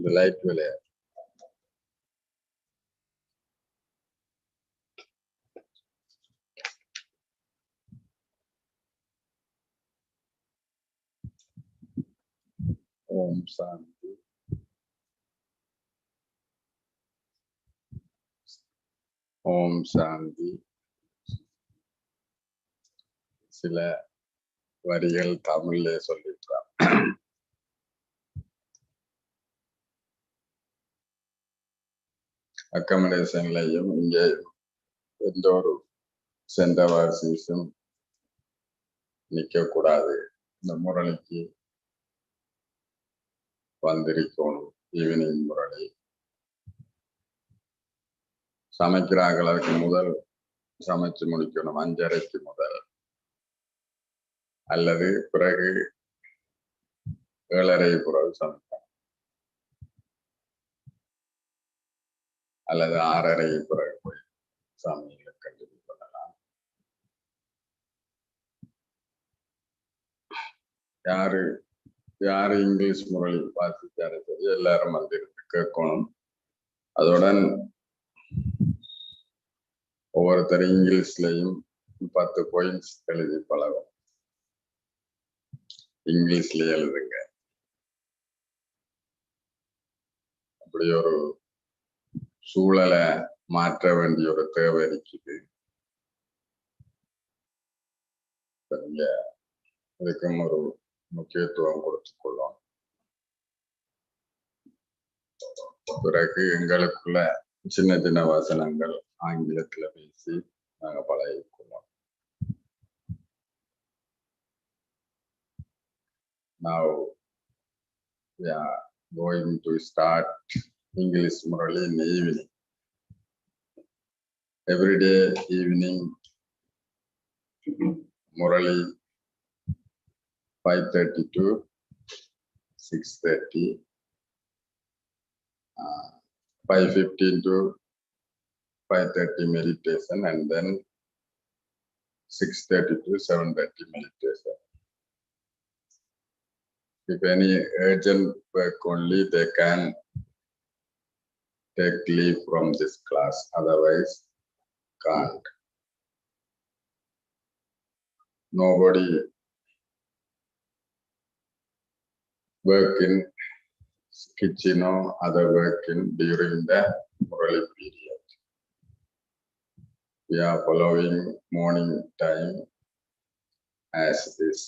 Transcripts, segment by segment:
The light will air. Om Shanti. Om Shanti. சில வரிகள் தமிழ்ல சொல்லிருக்கான். அக்கமடேஷன்லையும் இங்கே எந்த ஒரு சென்டவாசிஸும் நிக்க கூடாது. இந்த முரளிக்கு வந்திருக்கணும். ஈவினிங் முரளி சமைக்கிறாங்களுக்கு முதல் சமைச்சு முடிக்கணும். 5:30 முதல் அல்லது பிறகு 7:30 பிறகு சமைக்கணும் அல்லது 6:30 பிறகு போய் சமையல கண்டினியூ பண்ணலாம். யாரு இங்கிலீஷ் முரளி வாசிச்சாரு சரி எல்லாரும் வந்து கேட்கணும். அதுடன் ஒவ்வொருத்தர் இங்கிலீஷ்லையும் 10 பாயிண்ட்ஸ் எழுதி பழகும். இங்கிலீஷ்ல எழுதுங்க. அப்படி ஒரு சூழலை மாற்ற வேண்டிய ஒரு தேவை இருக்குது. இதுக்கும் ஒரு முக்கியத்துவம் கொடுத்துக்கொள்ளும். பிறகு எங்களுக்குள்ள சின்ன சின்ன வசனங்கள் ஆங்கிலத்துல பேசி நாங்க பழகிக்கொள்ளும். Now we are going to start English Murali in the evening. Every day evening Murali 5:30 to 6:30, 5:15 to 5:30 meditation, and then 6:30 to 7:30 meditation. If any urgent work only, they can take leave from this class, otherwise can't. Nobody work in kitchen or other working during the Murali period. We are following morning time as this.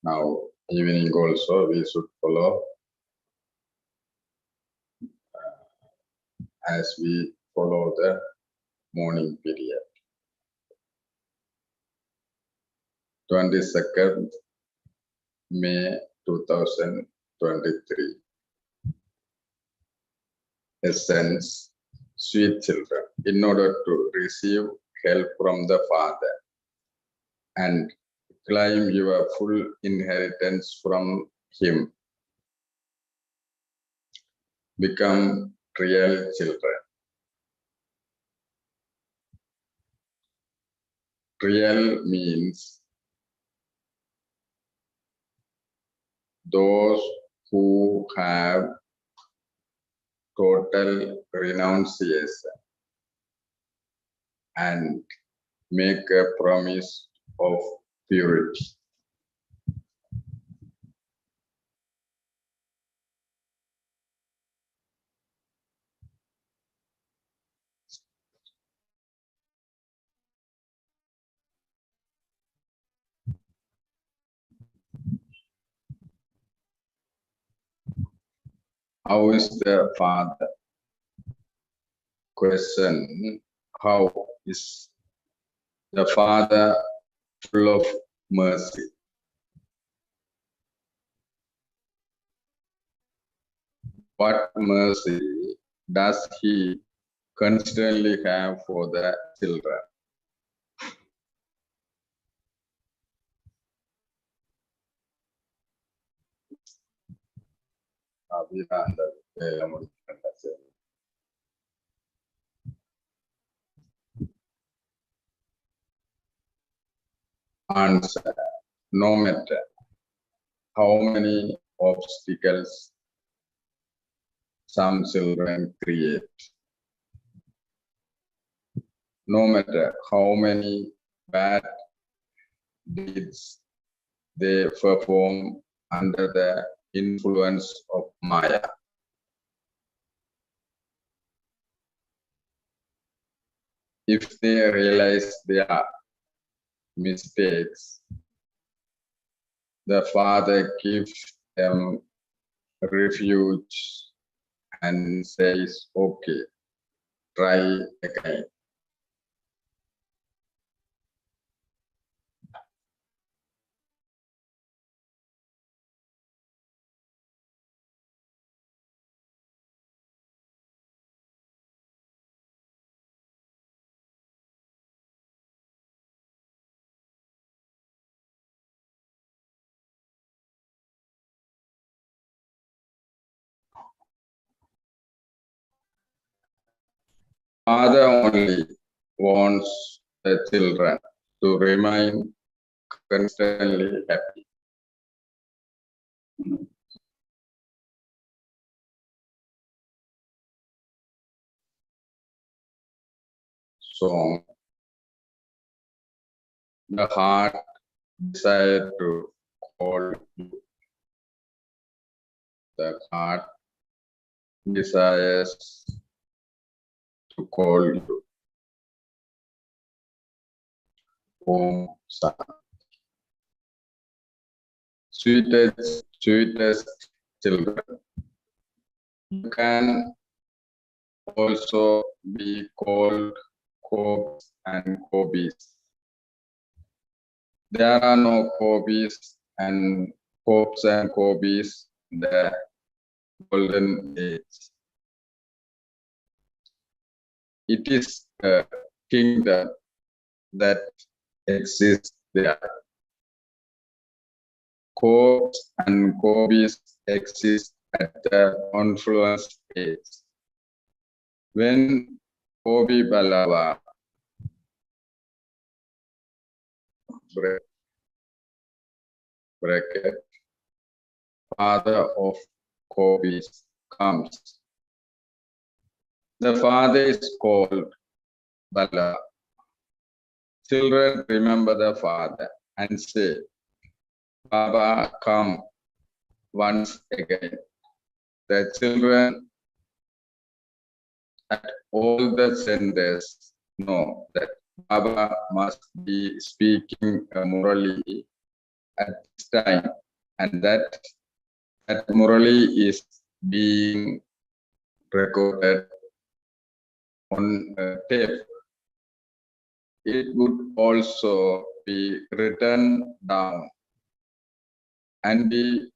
Now evening also we should follow as we follow the morning period. 22nd May 2023. Essence, sweet children, in order to receive help from the Father and claim your full inheritance from Him, become real children. Real means those who have total renunciation and make a promise of purity. How is the father? Question, how is the father full of mercy? What mercy does he constantly have for the children? Answer, no matter how many obstacles some children create, no matter how many bad deeds they perform under the influence of Maya, if they realize their mistakes, the Father gives them refuge and says, okay, try again. Father only wants the children to remain constantly happy. So the heart desires to call you. The heart desires to call you. Om Shanti. Sweetest children. You can also be called Cobs and Cobbies. There are no Cobbies and Cobs and Cobbies in the golden age. It is a kingdom that exists there. Cobs and Cobbies exist at the confluence age. When Batticaloa bracket father of Cobbies comes, the father is called Bala. Children remember the father and say, Baba, come once again. The children at all the centers know that Baba must be speaking Murli at this time, and that Murli is being recorded on tape. It would also be written down and be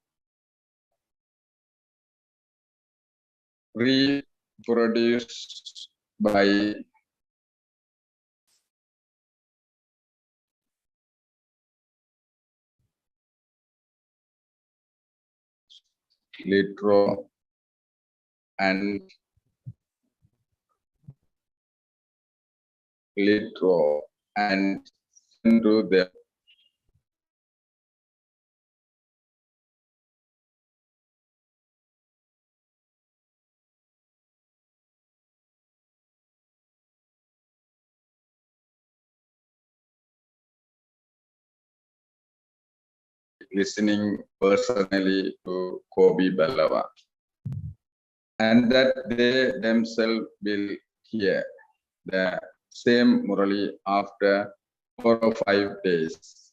reproduced by litro and send to them. Listening personally to Batticaloa, and that they themselves will hear the same Murli after 4 or 5 days.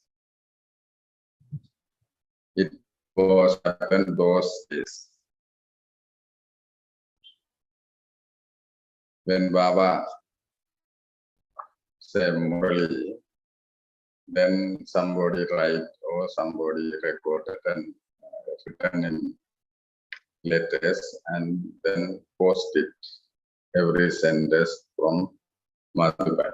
It was happened those days. when Baba say Murli, then somebody write or somebody recorded and written in letters and then post it every sentence from Madhuban.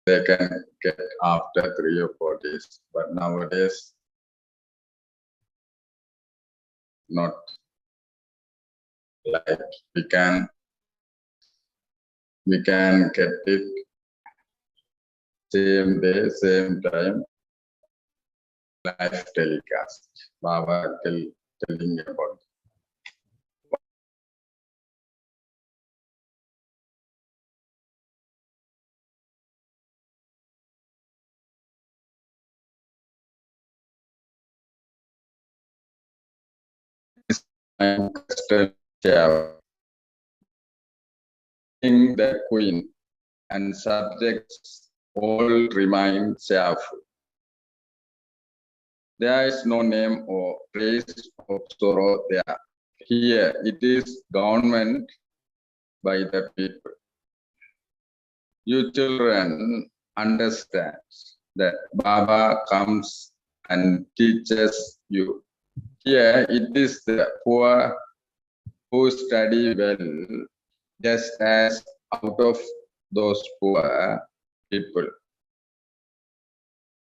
They can get after 3 or 4 days, but nowadays not like we can get it same day, same time, live telecast. Baba telling about crystal chair, king the queen, and subjects all remain cheerful. There is no name or place of sorrow there. Here it is government by the people. You children understand that Baba comes and teaches you. Here it is the poor who study well, just as out of those poor people,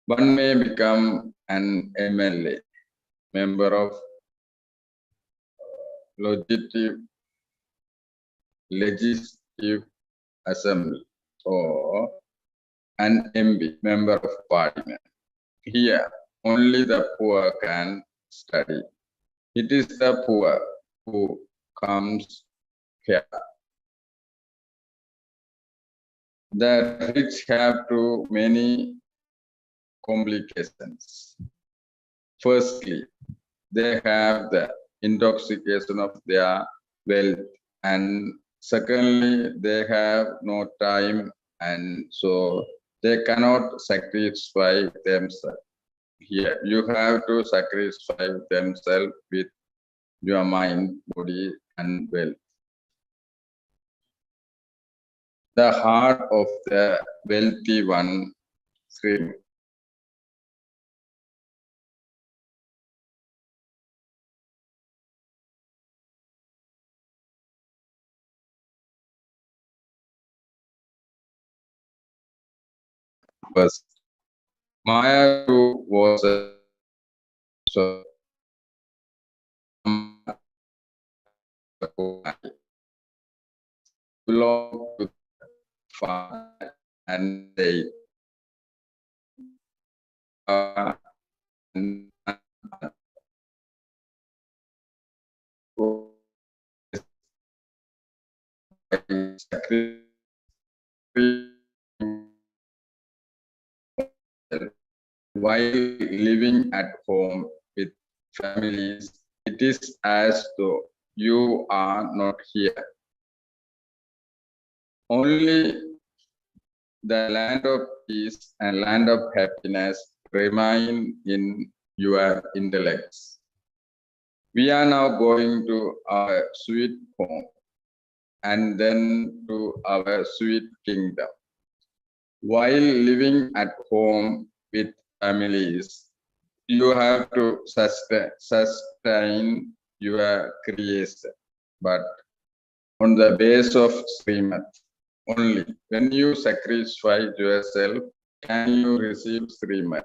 one may become an MLA, member of legislative assembly, or an MP, member of parliament. Here, only the poor can study. It is the poor who comes here. The rich have too many complications. Firstly, they have the intoxication of their wealth, and secondly, they have no time, and so they cannot satisfy themselves. Here, you have to satisfy themselves with your mind, body, and wealth. The heart of the wealthy one screams. First, Maya was a so belong to father and they while living at home with families, it is as though you are not here. Only the land of peace and land of happiness remain in your intellects. We are now going to our sweet home and then to our sweet kingdom. While living at home with families, you have to sustain your creation, but on the base of Srimad. Only when you sacrifice yourself can you receive Srimad.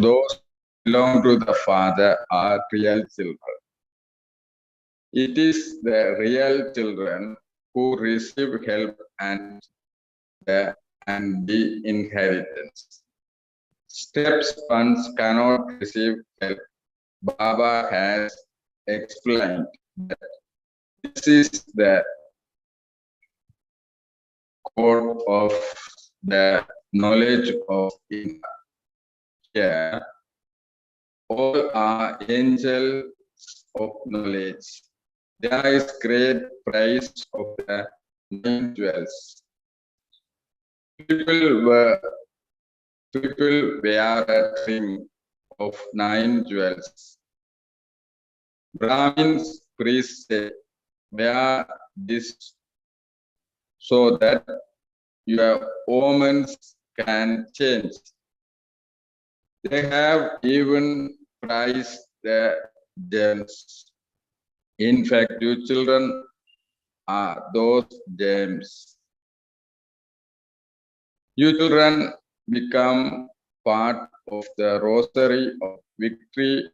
those who belong to the Father are real children. It is the real children who receive help and the inheritance. Step-sons cannot receive help. Baba has explained that this is the core of the knowledge of India. Here, all are angels of knowledge. There is great price of the 9 jewels. People wear a ring of 9 jewels. Brahmins priests say, wear this so that your omens can change. They have even prized the gems. In fact, you children are those gems. You children become part of the rosary of victory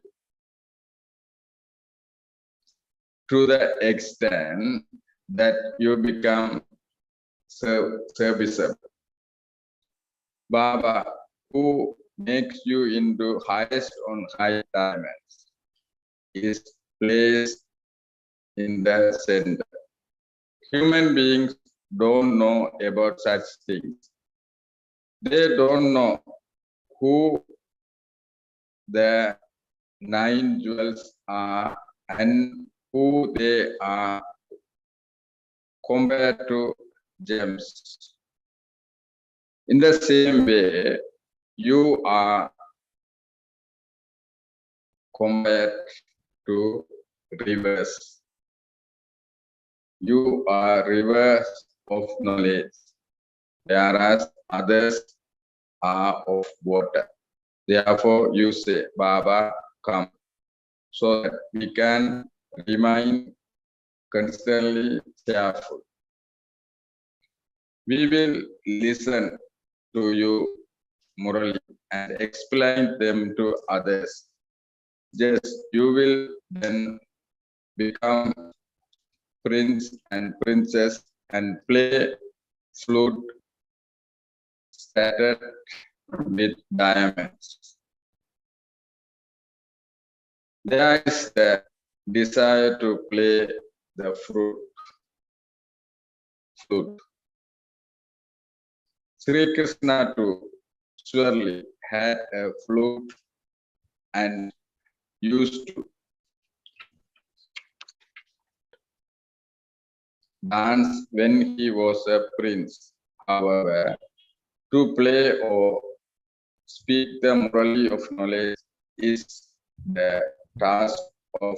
to the extent that you become serviceable. Baba, who makes you into highest on high diamonds, is placed in the center. Human beings don't know about such things. They don't know who the 9 jewels are and who they are compared to gems. In the same way, you are compared to rivers. You are rivers of knowledge, whereas others are of water. Therefore, you say, Baba, come, so that we can remain constantly cheerful. We will listen to you, Murli, and explain them to others. Yes, you will then become prince and princess and play flute scattered with diamonds. There is the desire to play the flute. Sri Krishna too surely had a flute and used to dance when he was a prince. However, to play or speak the Murli of knowledge is the task of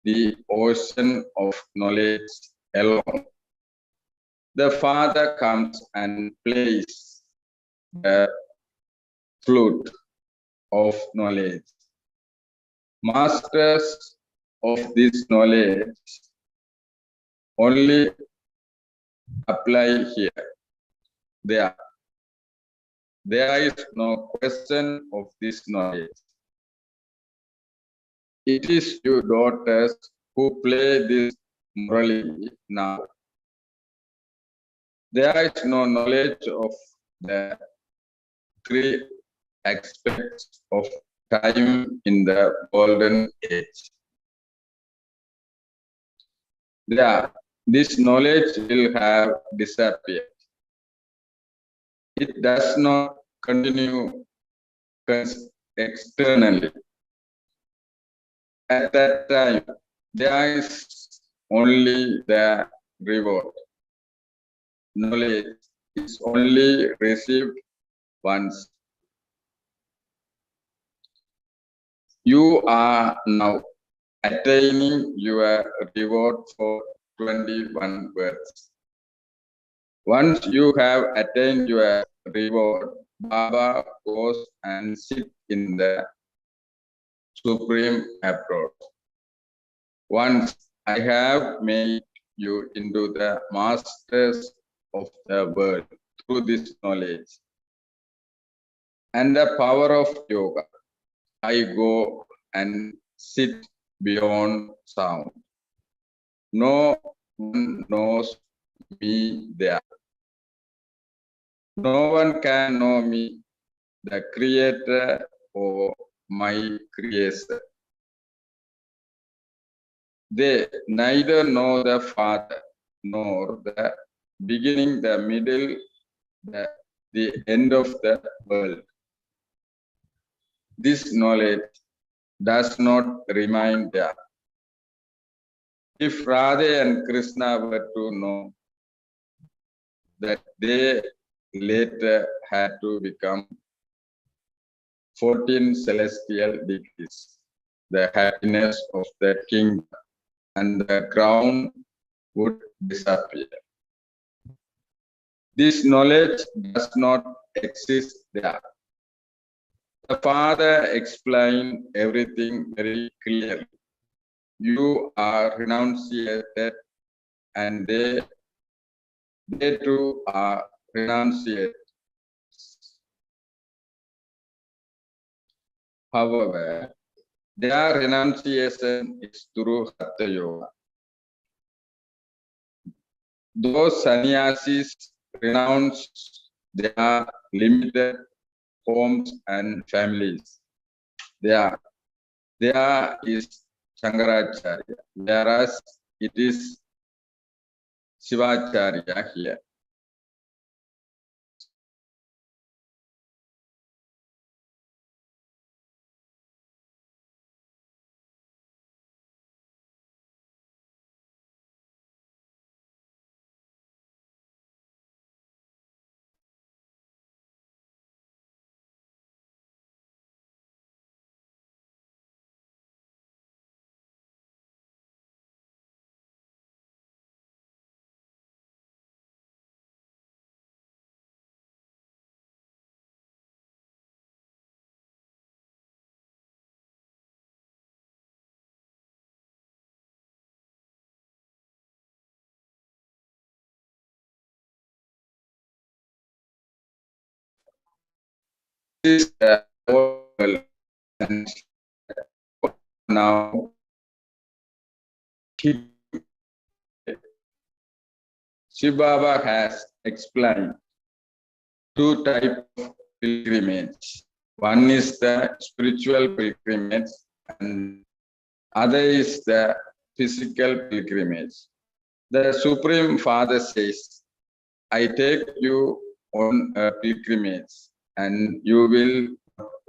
the ocean of knowledge alone. The Father comes and plays the flute of knowledge. Masters of this knowledge only apply here. There is no question of this knowledge. It is you daughters who play this Murli now. There is no knowledge of the 3 aspects of time in the golden age. This knowledge will have disappeared. It does not continue externally. At that time, there is only the reward. Knowledge is only received once. You are now attaining your reward for 21 births. Once you have attained your reward, Baba goes and sits in the supreme abode. Once I have made you into the masters of the world through this knowledge, and the power of yoga. I go and sit beyond sound. No one knows me there. No one can know me, the creator or my creation. They neither know the Father nor the beginning, the middle, the end of the world. This knowledge does not remain there. If Radha and Krishna were to know that they later had to become 14 celestial degrees, the happiness of the king and the crown would disappear. This knowledge does not exist there. The Father explained everything very clearly. You are renunciated, and they too are renunciated. However, their renunciation is through Hatha Yoga. Those sannyasis renounce their limited homes and families. There is Shankaracharya, whereas it is Shivacharya here. This is the world, and now Shiv Baba has explained two types of pilgrimage. One is the spiritual pilgrimage and other is the physical pilgrimage. The Supreme Father says, I take you on a pilgrimage and you will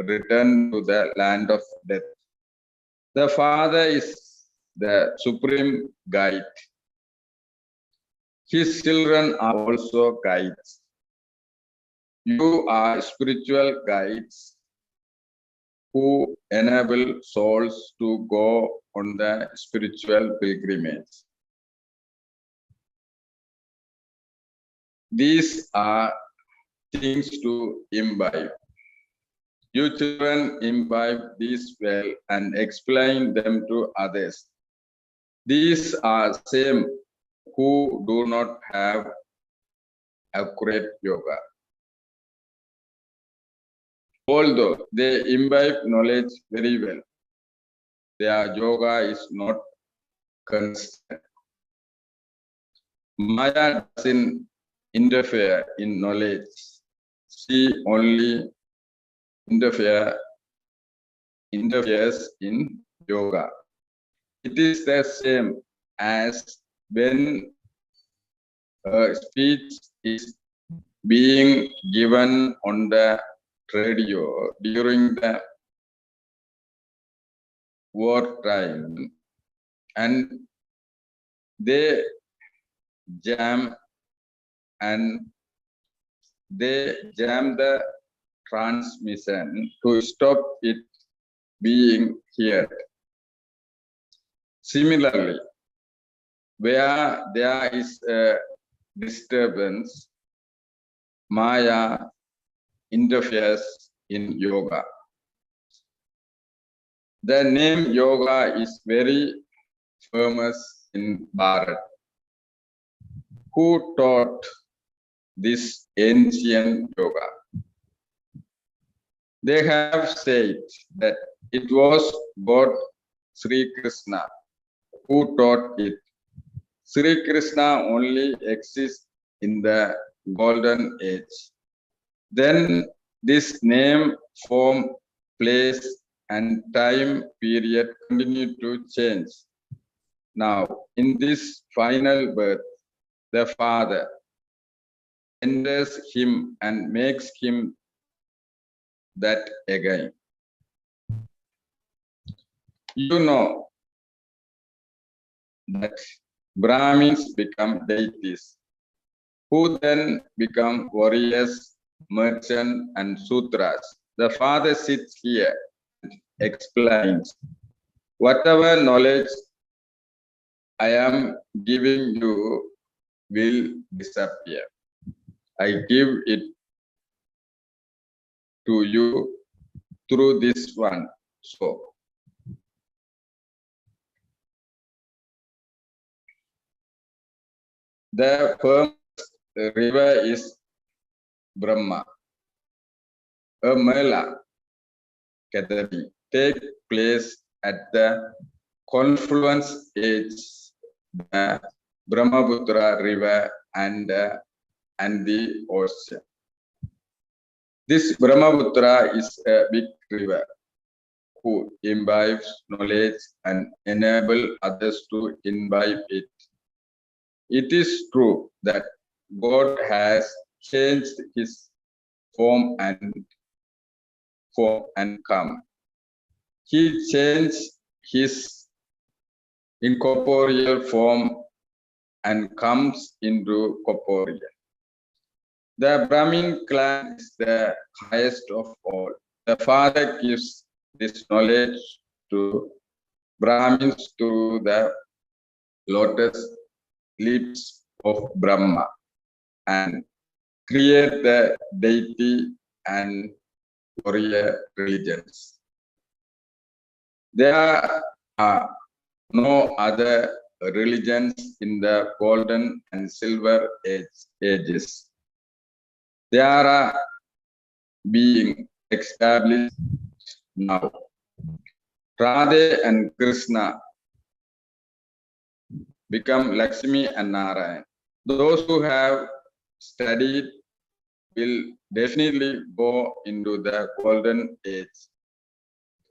return to the land of death. The Father is the supreme guide. His children are also guides. You are spiritual guides who enable souls to go on the spiritual pilgrimage. These are things to imbibe. You children imbibe these well and explain them to others. These are same who do not have accurate yoga. Although they imbibe knowledge very well, their yoga is not consistent. Maya doesn't interfere in knowledge. She only interferes in yoga. It is the same as when a speech is being given on the radio during the wartime, and they jam the transmission to stop it being heard. Similarly, where there is a disturbance, Maya interferes in yoga. The name yoga is very famous in Bharat. Who taught this ancient yoga? They have said that it was God Sri Krishna who taught it. Sri Krishna only exists in the golden age. Then this name, form, place, and time period continue to change. Now, in this final birth, the Father enters him and makes him that again. You know that Brahmins become deities, who then become warriors, merchants, and sutras. The Father sits here and explains, whatever knowledge I am giving you will disappear. I give it to you through this one. So, the first river is Brahma. A Mela gathering take place at the confluence age, the Brahmaputra river and the ocean. This Brahmaputra is a big river who imbibes knowledge and enable others to imbibe it. It is true that God has changed his form and come. He changed his incorporeal form and comes into corporeal. The Brahmin clan is the highest of all. The Father gives this knowledge to Brahmins through the lotus lips of Brahma and create the deity and warrior religions. There are no other religions in the golden and silver ages. They are being established now. Radhe and Krishna become Lakshmi and Narayan. Those who have studied will definitely go into the golden age,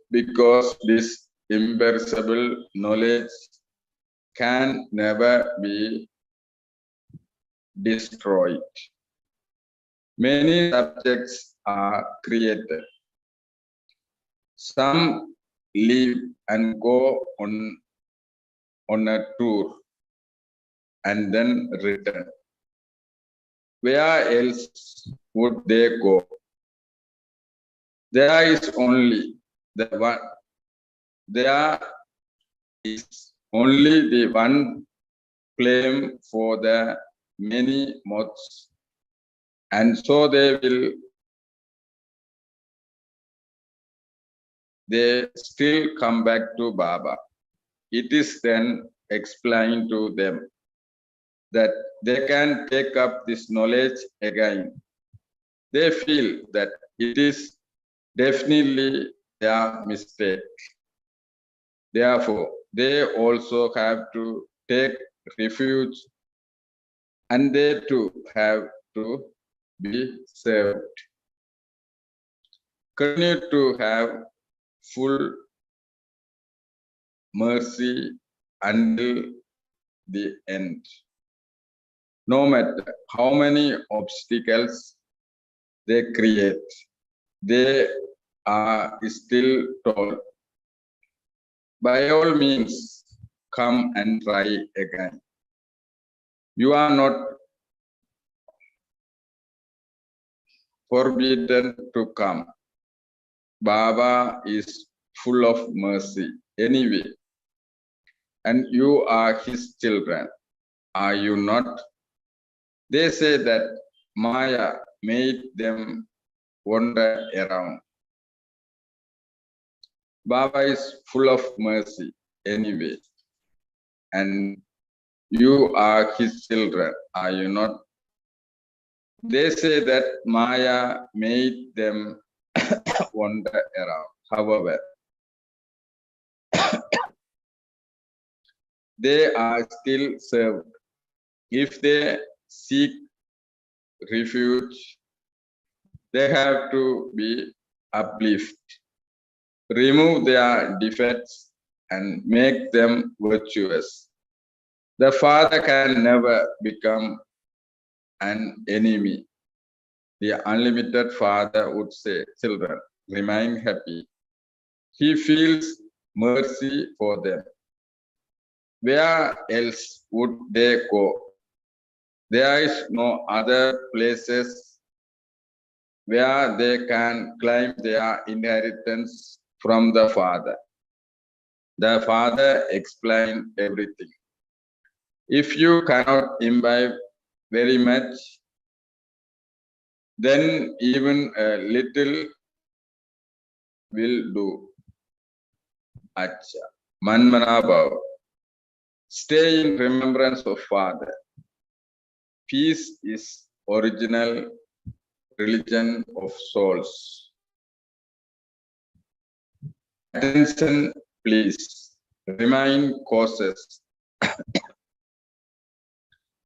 because this imperishable knowledge can never be destroyed. Many subjects are created. Some leave and go on a tour and then return. Where else would they go? There is only the one flame for the many moths, and so they still come back to Baba. It is then explained to them that they can take up this knowledge again. They feel that it is definitely their mistake. Therefore, they also have to take refuge, and they too have to be served. Continue to have full mercy until the end. No matter how many obstacles they create, they are still told, by all means, come and try again. You are not forbidden to come. Baba is full of mercy anyway, and you are his children, are you not? They say that Maya made them wander around. Baba is full of mercy anyway, and you are his children, are you not? They say that Maya made them wander around. However, they are still served. If they seek refuge, they have to be uplifted, remove their defects, and make them virtuous. The father can never become an enemy. The unlimited father would say, children, remain happy. He feels mercy for them. Where else would they go? There is no other places where they can claim their inheritance from the father. The father explained everything. If you cannot imbibe very much, then even a little will do. Acha. Manmanabhav. Stay in remembrance of Father. Peace is original religion of souls. Attention, please. Remain cautious.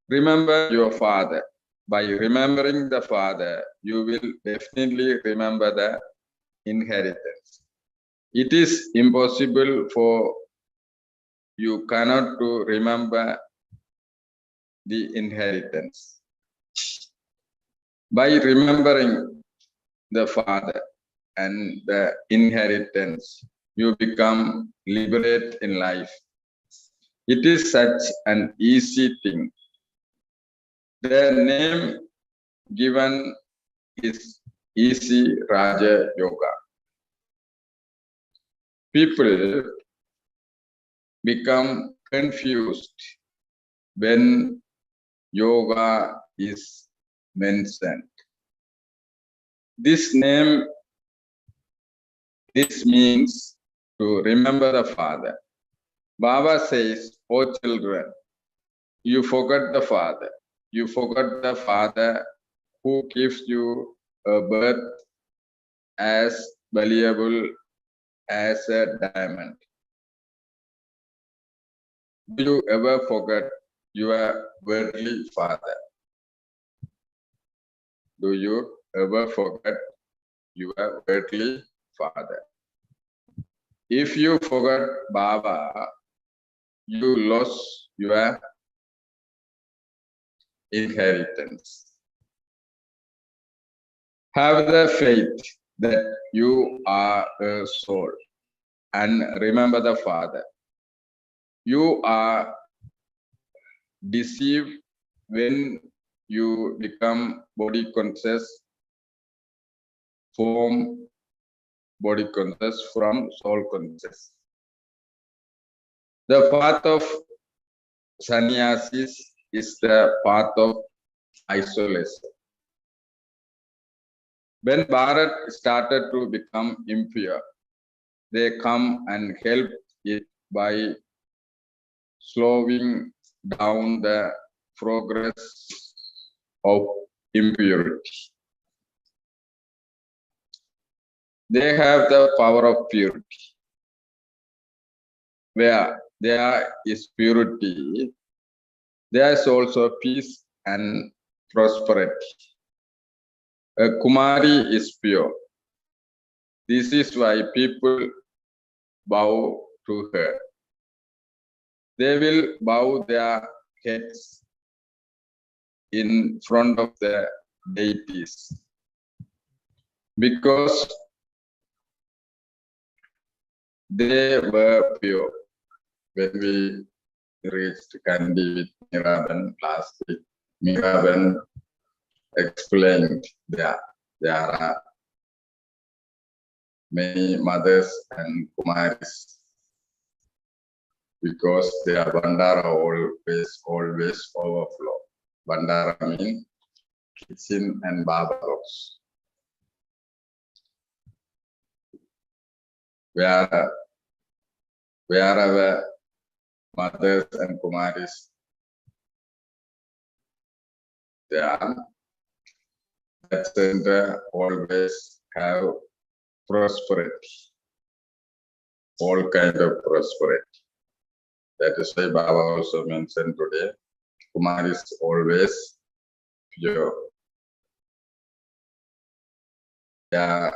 Remember your Father. By remembering the Father, you will definitely remember the inheritance. It is impossible for you cannot to remember the inheritance. By remembering the Father and the inheritance, you become liberate in life. It is such an easy thing. The name given is Easy Raja Yoga. People become confused when yoga is mentioned. This name, this means to remember the Father. Baba says, oh children, you forgot the Father. You forgot the Father who gives you a birth as valuable as a diamond. Do you ever forget your worldly father? Do you ever forget your worldly father? If you forget Baba, you lost your inheritance. Have the faith that you are a soul and remember the Father. You are deceived when you become body conscious, from body conscious from soul conscious. The path of sannyasis is the path of isolation. When Bharat started to become impure, they come and help it by slowing down the progress of impurity. They have the power of purity. Where there is purity, there is also peace and prosperity. A Kumari is pure. This is why people bow to her. They will bow their heads in front of the deities because they were pure. When we reached Kandi with Miraban last week, Miraban explained that there are many mothers and Kumaris because their Bandara always overflow. Bandara means kitchen and barber house. Wherever mothers and Kumaris they are, that center always have prosperity, all kind of prosperity. That is why Baba also mentioned today, Kumar is always pure. There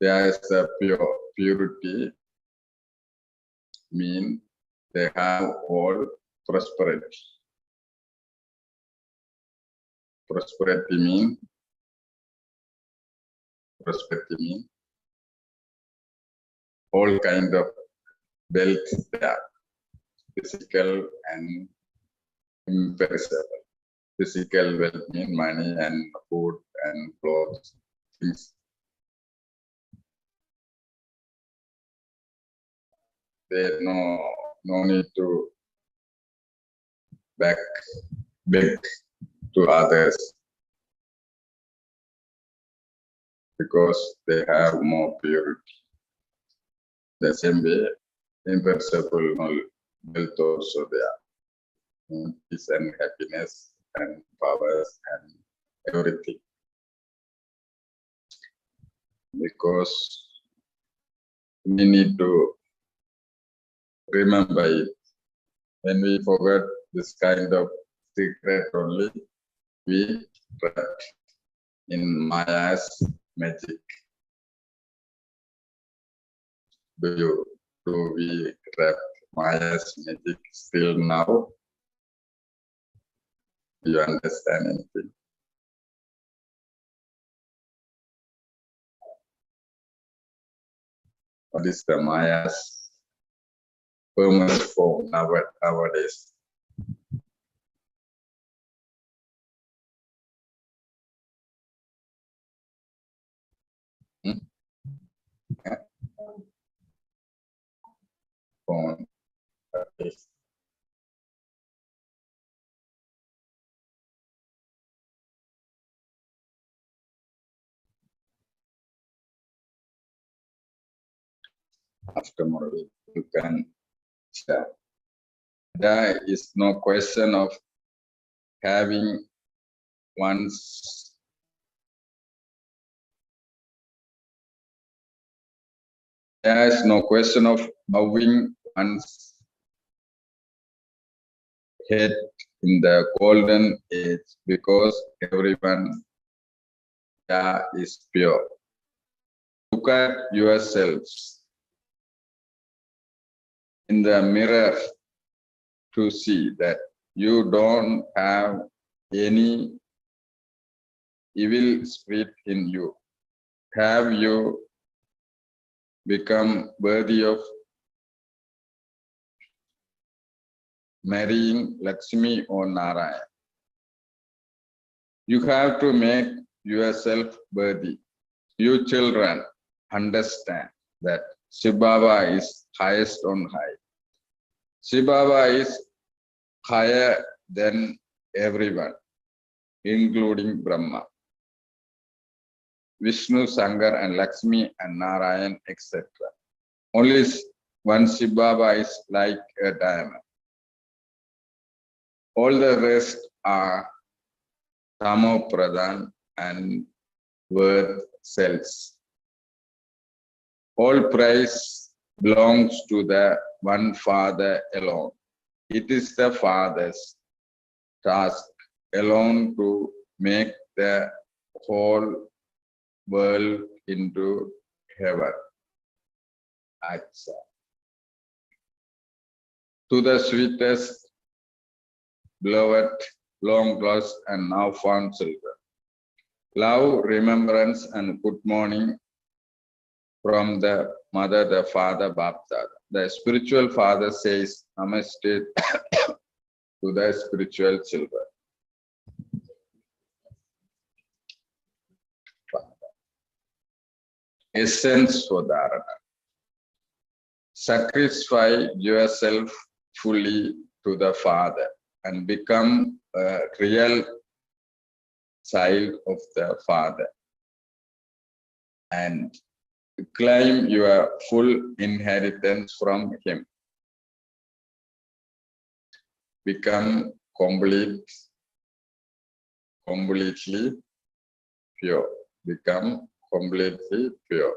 is a purity, mean they have all prosperity. Prosperity mean all kind of wealth there, physical and imperishable. Physical wealth mean money and food and clothes, things. They no need to beg to others because they have more purity. The same way, imperishable wealth also there. Peace and happiness and powers and everything. Because we need to remember it. When we forget this kind of secret only, we trapped in Maya's magic. Do we trap Maya's magic still now? Do you understand anything? What is the Maya's permanent form nowadays? Form. Okay. After Murli, you can share. There is no question of having one's there is no question of bowing one's head in the golden age because everyone there is pure. Look at yourselves in the mirror to see that you don't have any evil spirit in you. Have you become worthy of marrying Lakshmi or Narayana? You have to make yourself worthy. You children understand that Shiv Baba is highest on high. Shiv Baba is higher than everyone, including Brahma, Vishnu, Shankar, and Lakshmi, and Narayan, etc. Only one Shiv Baba is like a diamond. All the rest are Tamo Pradhan and worth cells. All praise belongs to the one Father alone. It is the Father's task alone to make the whole world into heaven. Acha. To the sweetest, beloved, long lost and now found children. Love, remembrance, and good morning from the mother, the father, Bapdada. The spiritual father says Namaste to the spiritual children. Essence for Dharana. Sacrifice yourself fully to the Father and become a real child of the Father and claim your full inheritance from Him. Become completely pure. Become completely pure.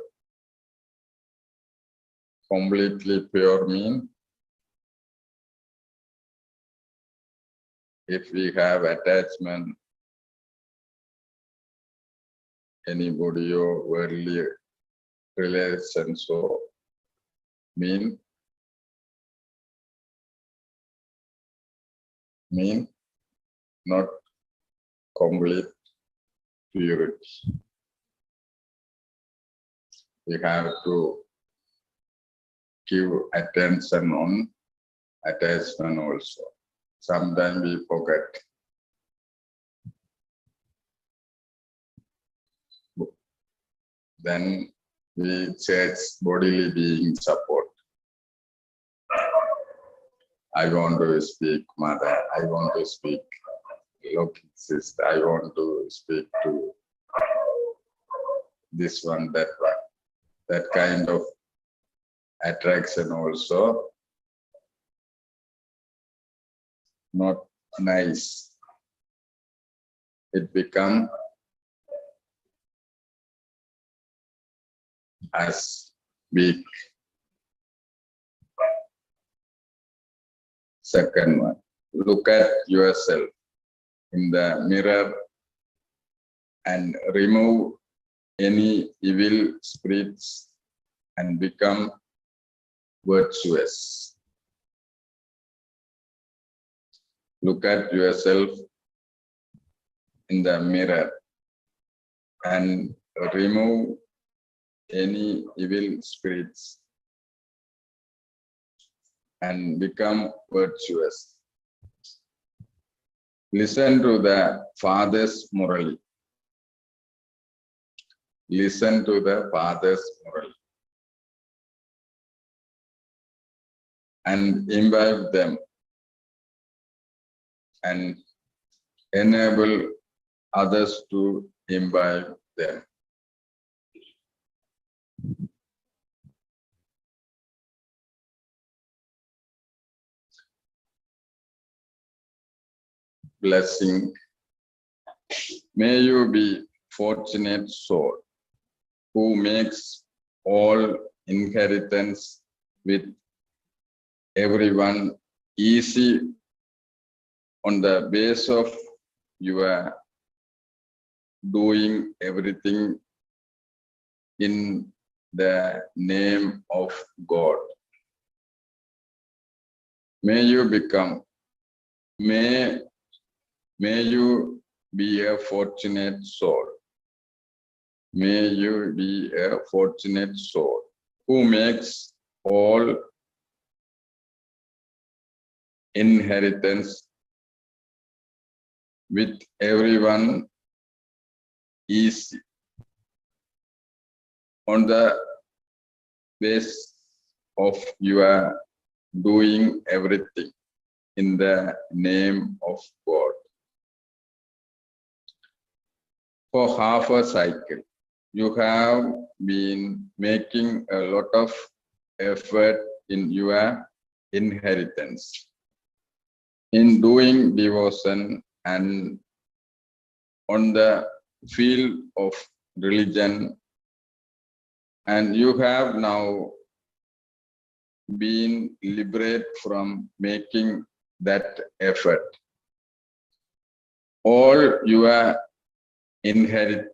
Completely pure means if we have attachment, anybody or worldly relations, so mean not complete purity. We have to give attention on attachment also. Sometimes we forget. Then we search bodily being support. I want to speak mother, I want to speak looking sister, I want to speak to this one, that one. That kind of attraction also not nice. It become as weak. Second one, look at yourself in the mirror and remove any evil spirits and become virtuous. Look at yourself in the mirror and remove any evil spirits and become virtuous. Listen to the Father's Murli. Listen to the Father's Murli and imbibe them and enable others to imbibe them. Blessing. May you be fortunate soul who makes all inheritance with everyone easy on the base of your doing everything in the name of God. May you become, may you be a fortunate soul. May you be a fortunate soul who makes all inheritance with everyone easy on the base of your doing everything in the name of God. For half a cycle, you have been making a lot of effort in your inheritance, in doing devotion and on the field of religion, and you have now been liberated from making that effort. All your inherit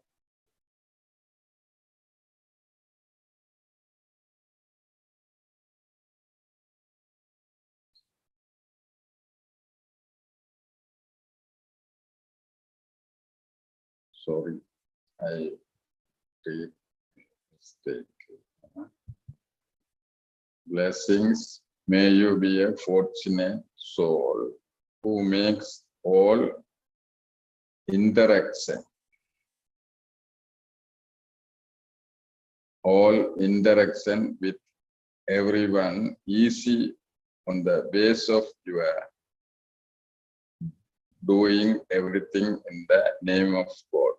sorry, I did mistake. Blessings, may you be a fortunate soul who makes all interaction with everyone easy on the base of your doing everything in the name of God.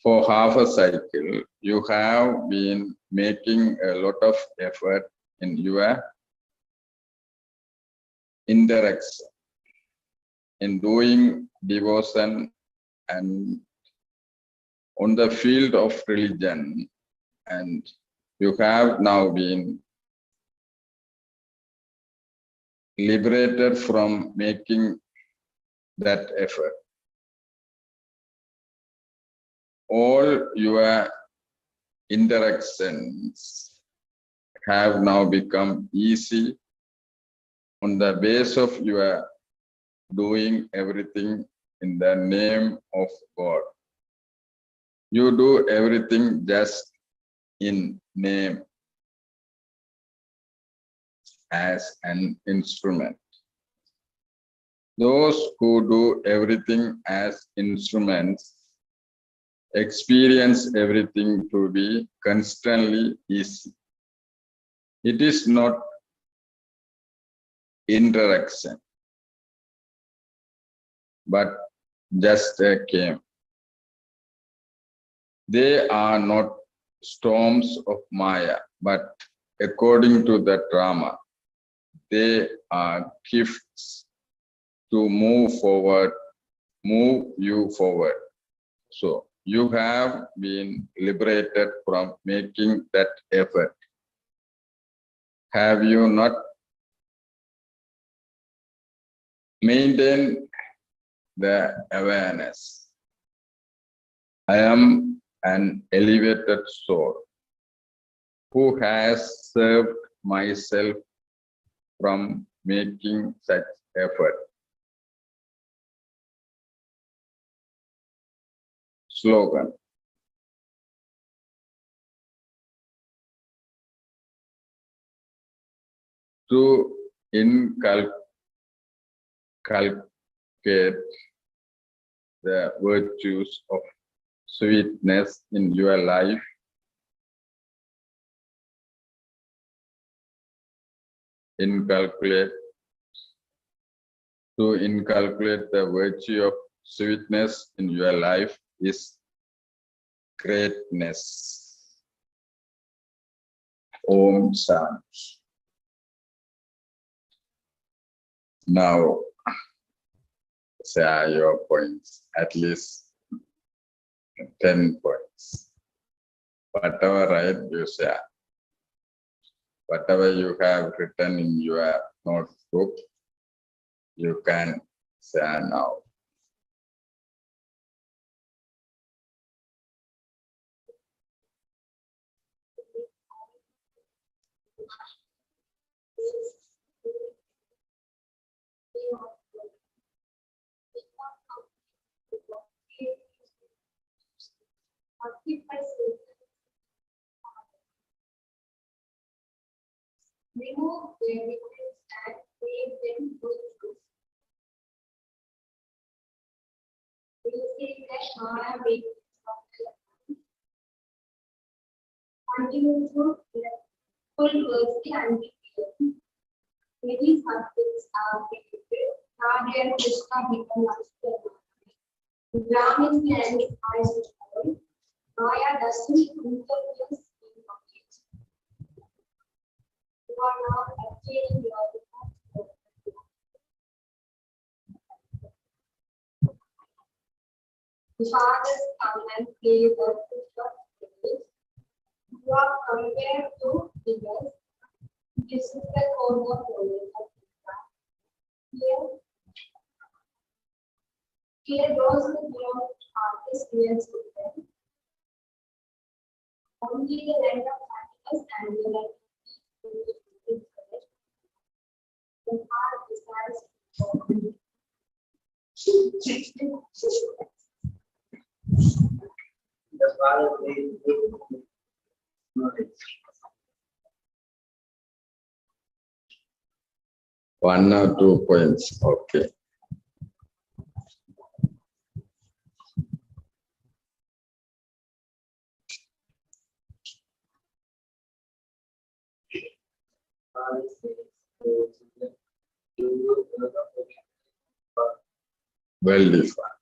For half a cycle, you have been making a lot of effort in your interaction, in doing devotion and on the field of religion, and you have now been liberated from making that effort. All your interactions have now become easy on the base of your doing everything in the name of God. You do everything just in name as an instrument. Those who do everything as instruments experience everything to be constantly easy. It is not interaction, but just a game. They are not storms of Maya, but according to the drama, they are gifts to move you forward. So you have been liberated from making that effort. Have you not maintained the awareness? I am an elevated soul who has served myself from making such effort. Slogan. To inculcate the virtues of sweetness in your life, to inculcate the virtue of sweetness in your life is greatness. Om Shanti. Now, share your points, at least 10 points. Whatever right you share. Whatever you have written in your notebook, you can share now. Remove their regrets and create them good truth. We say that Maya makes continue to full mercy and be clear. Many subjects are created. Radha and Krishna become master. Brahmin and his eyes to hold. Maya doesn't interfere in complete. You are now attaining your the fathers come and play the village. You are compared to figures. This is the core of knowledge. Here those who belong to artists real children. Only the land of happiness and the land of peace the heart decides to The father made good knowledge. 1 or 2 points, okay. Father says to children, you will Well defined.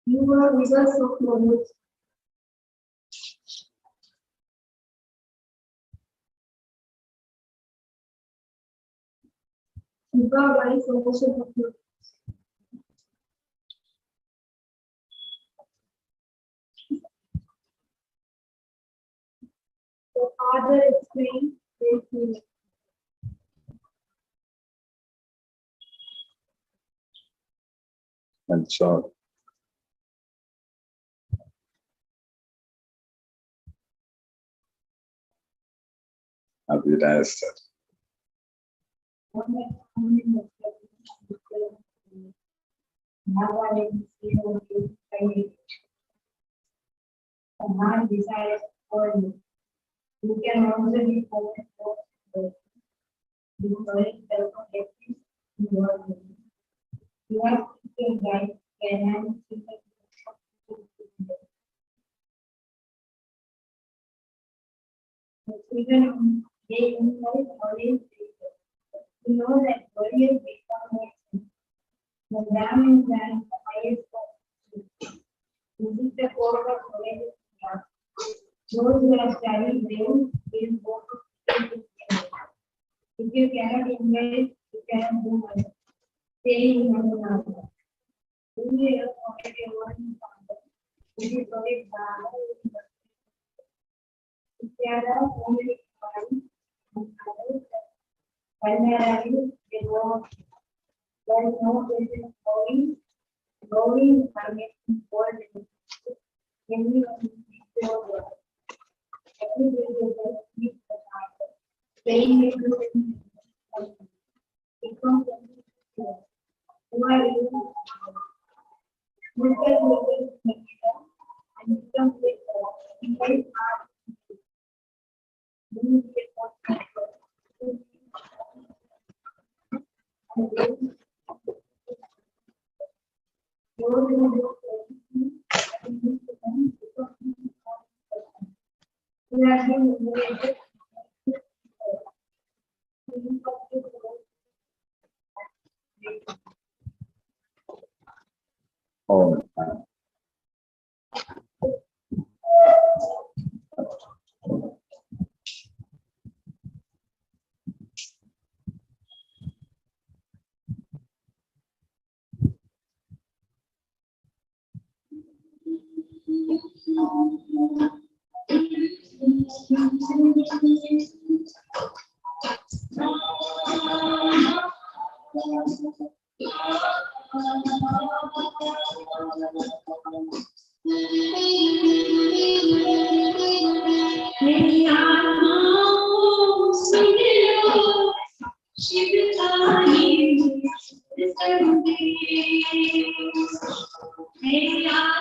You are rivers of knowledge. You are wise ocean of knowledge. The Father explained great meaning. And so Abhida is said. My desire for you. You can also be focused on the knowledge that connects you are. You have to guide can even they encourage always to know that always become the ram is the highest form. This is the core of knowledge. Those who have studied them will go to if you cannot invest, you cannot do much. Staying in one another. Only a community one father. It is very bad. If there are only one and others, primarily they know there is no business going by making forward. Everyone is forward. Everybody will keep the father. Staying in the because who are you? Look at and become with very hard. Oh, May